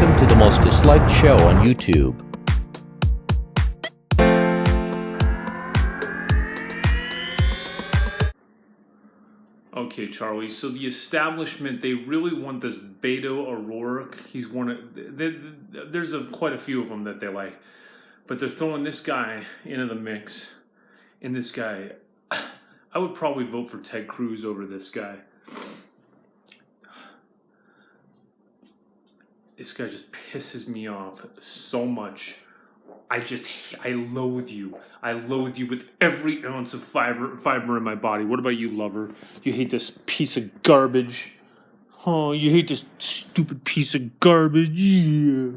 Welcome to the most disliked show on YouTube. Okay, Charlie, so the establishment, they really want this Beto O'Rourke. He's one of, there's quite a few of them that they like. But they're throwing this guy into the mix. And this guy, I would probably vote for Ted Cruz over this guy. This guy just pisses me off so much. I loathe you. I loathe you with every ounce of fiber in my body. What about you, lover? You hate this piece of garbage. Oh, you hate this stupid piece of garbage. Yeah.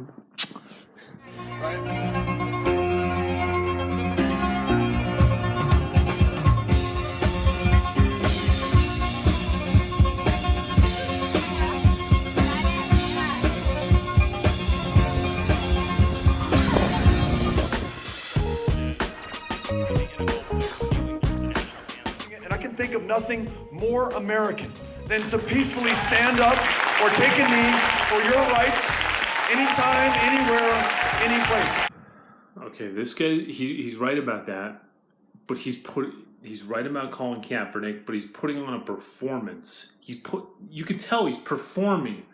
Think of nothing more American than to peacefully stand up or take a knee for your rights anytime, anywhere, any place. Okay, this guy, he's right about that, but he's right about Colin Kaepernick, but he's putting on a performance. You can tell he's performing.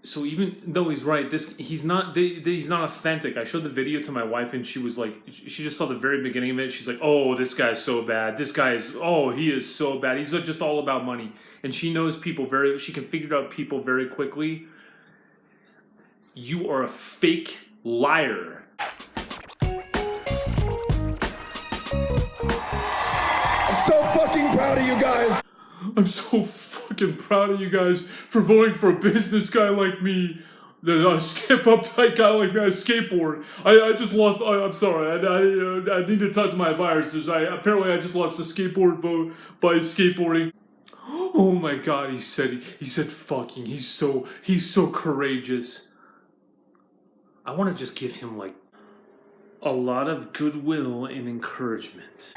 So even though he's right, he's not authentic. I showed the video to my wife, and she was like, she just saw the very beginning of it. She's like, "Oh, this guy's so bad. He is so bad. He's just all about money." And she knows people she can figure out people very quickly. You are a fake liar. I'm so fucking proud of you guys. I'm so fucking proud of you guys for voting for a business guy like me, a stiff uptight guy like me, a skateboard. I just lost. I'm sorry. I need to touch my viruses. Apparently I just lost the skateboard vote by skateboarding. Oh my God! He said fucking. He's so courageous. I want to just give him like a lot of goodwill and encouragement.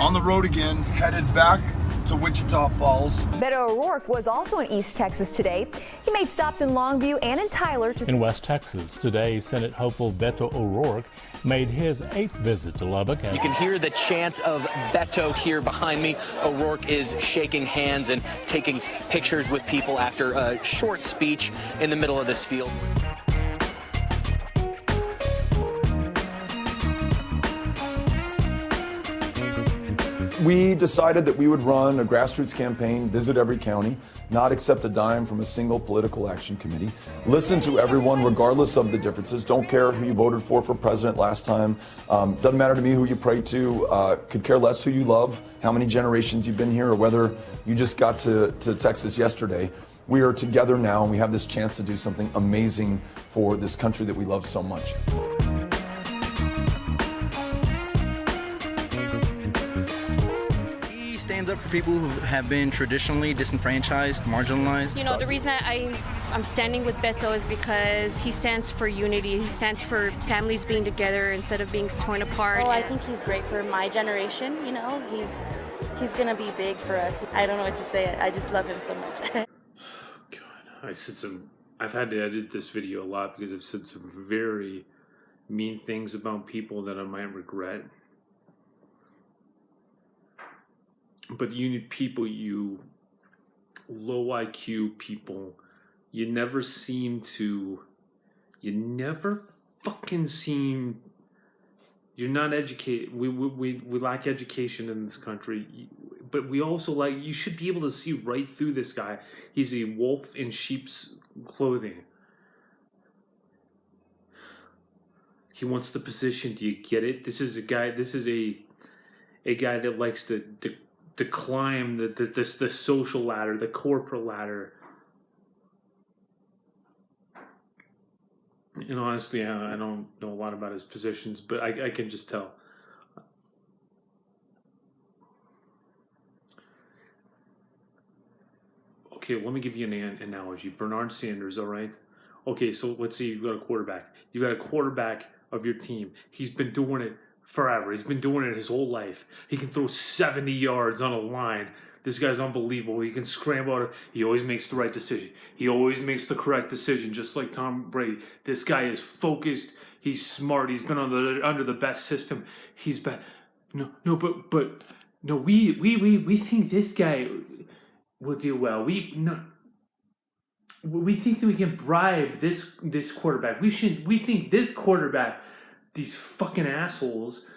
On the road again, headed back to Wichita Falls. Beto O'Rourke was also in East Texas today. He made stops in Longview and in Tyler. In West Texas today, Senate hopeful Beto O'Rourke made his 8th visit to Lubbock. You can hear the chants of Beto here behind me. O'Rourke is shaking hands and taking pictures with people after a short speech in the middle of this field. We decided that we would run a grassroots campaign, visit every county, not accept a dime from a single political action committee, listen to everyone regardless of the differences, don't care who you voted for president last time, doesn't matter to me who you pray to, could care less who you love, how many generations you've been here, or whether you just got to Texas yesterday. We are together now and we have this chance to do something amazing for this country that we love so much. Stands up for people who have been traditionally disenfranchised, marginalized. You know, the reason I'm standing with Beto is because he stands for unity. He stands for families being together instead of being torn apart. Well, I think he's great for my generation, you know. He's going to be big for us. I don't know what to say. I just love him so much. God, I've had to edit this video a lot because I've said some very mean things about people that I might regret. But you people, you low IQ people, you never fucking seem, you're not educated. We lack education in this country, but we also you should be able to see right through this guy. He's a wolf in sheep's clothing. He wants the position. Do you get it? This is a guy that likes to climb the social ladder, the corporate ladder. And honestly, I don't know a lot about his positions, but I can just tell. Okay, let me give you an analogy. Bernard Sanders, all right? Okay, so let's say you've got a quarterback. You got a quarterback of your team. He's been doing it forever. He's been doing it his whole life. He can throw 70 yards on a line. This guy's unbelievable. He can scramble. He always makes the right decision. He always makes the correct decision, just like Tom Brady. This guy is focused. He's smart. He's been under the best system. He's been we think this guy will do well. We think that we can bribe this quarterback. We think this quarterback, these fucking assholes.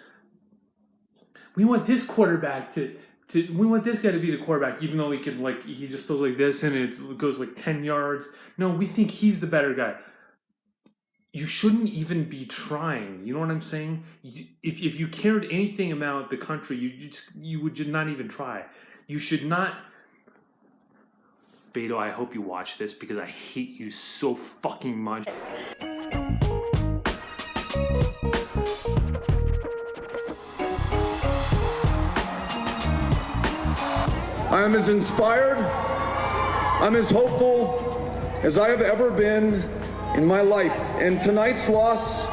We want this quarterback we want this guy to be the quarterback, even though he just throws like this and it goes like 10 yards. No, we think he's the better guy. You shouldn't even be trying. You know what I'm saying? If you cared anything about the country, you would just not even try. You should not. Beto, I hope you watch this because I hate you so fucking much. I am as inspired, I'm as hopeful as I have ever been in my life. And tonight's loss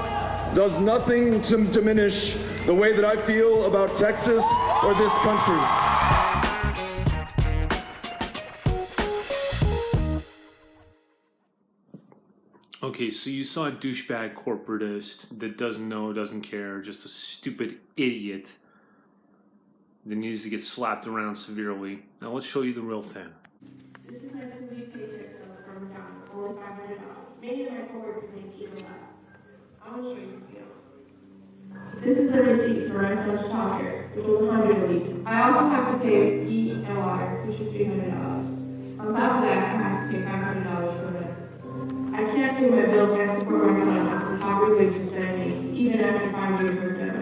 does nothing to diminish the way that I feel about Texas or this country. Okay, so you saw a douchebag corporatist that doesn't know, doesn't care, just a stupid idiot that needs to get slapped around severely. Now let's show you the real thing. This is my 2-week paycheck from McDonald's, only $500. Many of my coworkers make even less. I will show you the deal. This is the receipt for my social childcare, which was $100 a week. I also have to pay heat and water, which is $300. On top of that, I have to pay $500 for rent. I can't pay my bills and support my son after the poverty wages that I make, even after 5 years of debt.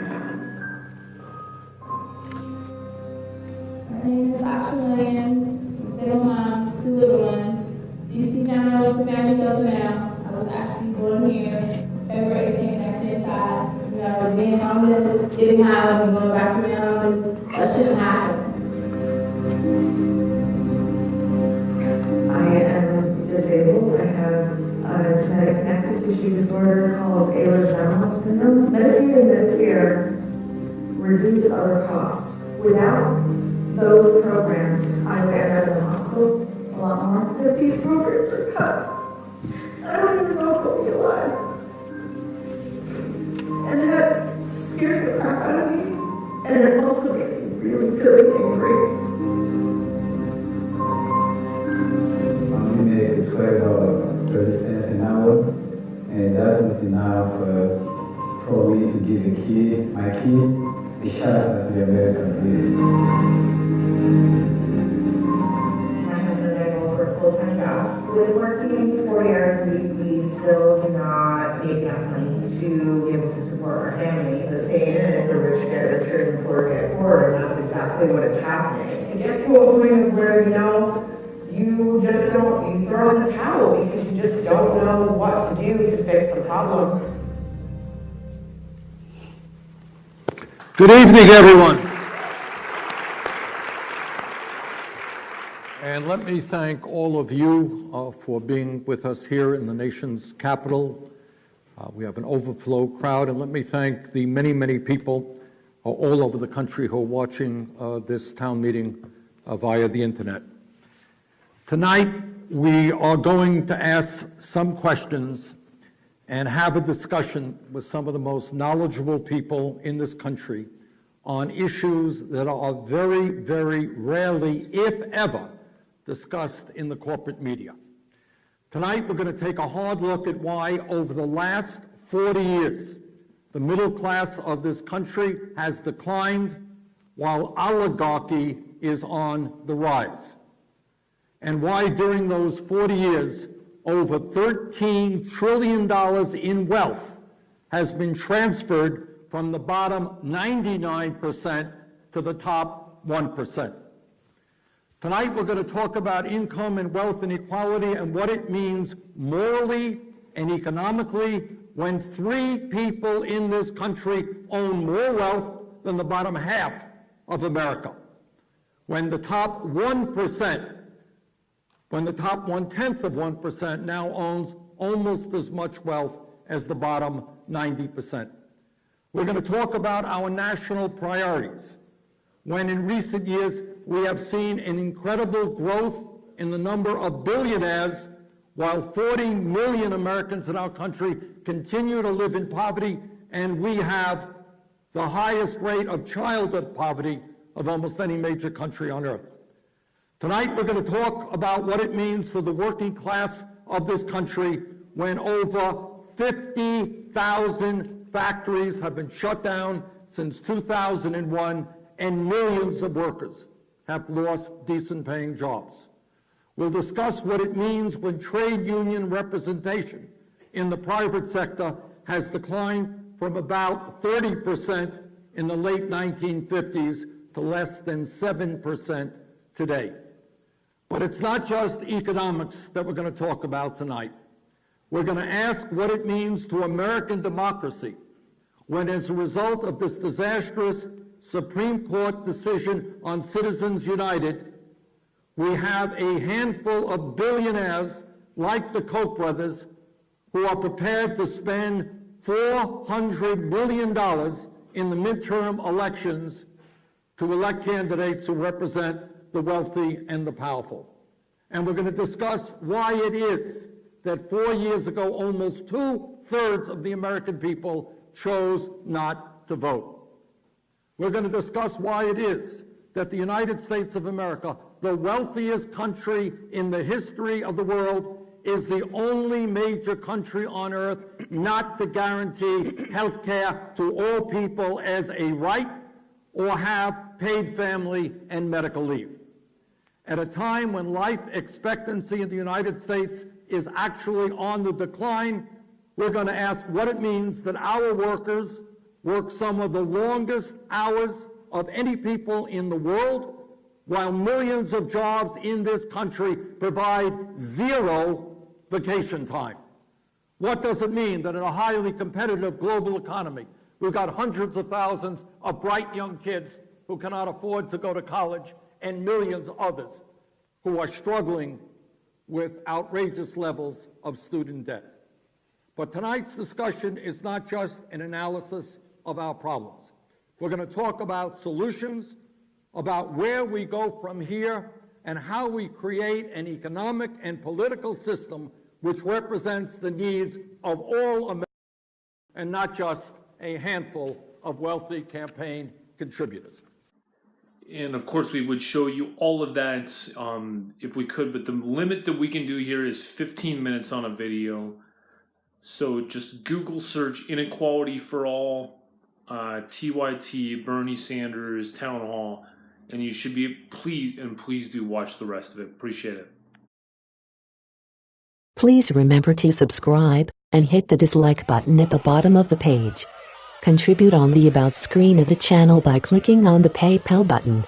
My name is Asha Lynn, single mom, 2 little ones. DC General Family Shelter now. I was actually born here February 18th, 1985. You know, being homeless, getting housed, and going back to being homeless, that shouldn't happen. I am disabled. I have a genetic connective tissue disorder called Ehlers-Danlos syndrome. Medicaid and Medicare reduce other costs. Without those programs, I would end up in the hospital a lot more. But if these programs are cut, I don't even know if I'll be alive. And that scares the crap out of me. And it also makes me really, really angry. We make $12.30 an hour, and that's not enough for me to give my kid a shot at the American dream. My husband and I both work full-time jobs. With working 40 hours a week, we still do not make enough money to be able to support our family. The saying is, the rich get richer and the poor get poorer, and that's exactly what is happening. It gets to a point where, you just don't, you throw in the towel because you just don't know what to do to fix the problem. Good evening, everyone. And let me thank all of you for being with us here in the nation's capital. We have an overflow crowd, and let me thank the many, many people all over the country who are watching this town meeting via the internet. Tonight, we are going to ask some questions and have a discussion with some of the most knowledgeable people in this country on issues that are very, very rarely, if ever, discussed in the corporate media. Tonight, we're going to take a hard look at why over the last 40 years, the middle class of this country has declined while oligarchy is on the rise. And why during those 40 years, over $13 trillion in wealth has been transferred from the bottom 99% to the top 1%. Tonight we're going to talk about income and wealth inequality and what it means morally and economically, when 3 people in this country own more wealth than the bottom half of America, when the top 1%, when the top 1/10 of 1% now owns almost as much wealth as the bottom 90%. We're going to talk about our national priorities, when in recent years we have seen an incredible growth in the number of billionaires, while 40 million Americans in our country continue to live in poverty, and we have the highest rate of childhood poverty of almost any major country on earth. Tonight we're going to talk about what it means for the working class of this country when over 50,000 factories have been shut down since 2001 and millions of workers have lost decent paying jobs. We'll discuss what it means when trade union representation in the private sector has declined from about 30% in the late 1950s to less than 7% today. But it's not just economics that we're going to talk about tonight. We're going to ask what it means to American democracy when, as a result of this disastrous Supreme Court decision on Citizens United, we have a handful of billionaires like the Koch brothers who are prepared to spend $400 million in the midterm elections to elect candidates who represent the wealthy and the powerful. And we're going to discuss why it is that 4 years ago, almost 2/3 of the American people chose not to vote. We're going to discuss why it is that the United States of America, the wealthiest country in the history of the world, is the only major country on earth not to guarantee health care to all people as a right or have paid family and medical leave. At a time when life expectancy in the United States is actually on the decline, we're going to ask what it means that our workers work some of the longest hours of any people in the world, while millions of jobs in this country provide 0 vacation time. What does it mean that in a highly competitive global economy, we've got hundreds of thousands of bright young kids who cannot afford to go to college, and millions of others who are struggling with outrageous levels of student debt? But tonight's discussion is not just an analysis of our problems. We're going to talk about solutions, about where we go from here, and how we create an economic and political system which represents the needs of all Americans and not just a handful of wealthy campaign contributors. And of course, we would show you all of that if we could, but the limit that we can do here is 15 minutes on a video. So just Google search inequality for all, TYT, Bernie Sanders, Town Hall, and you should be, please do watch the rest of it. Appreciate it. Please remember to subscribe and hit the dislike button at the bottom of the page. Contribute on the About screen of the channel by clicking on the PayPal button.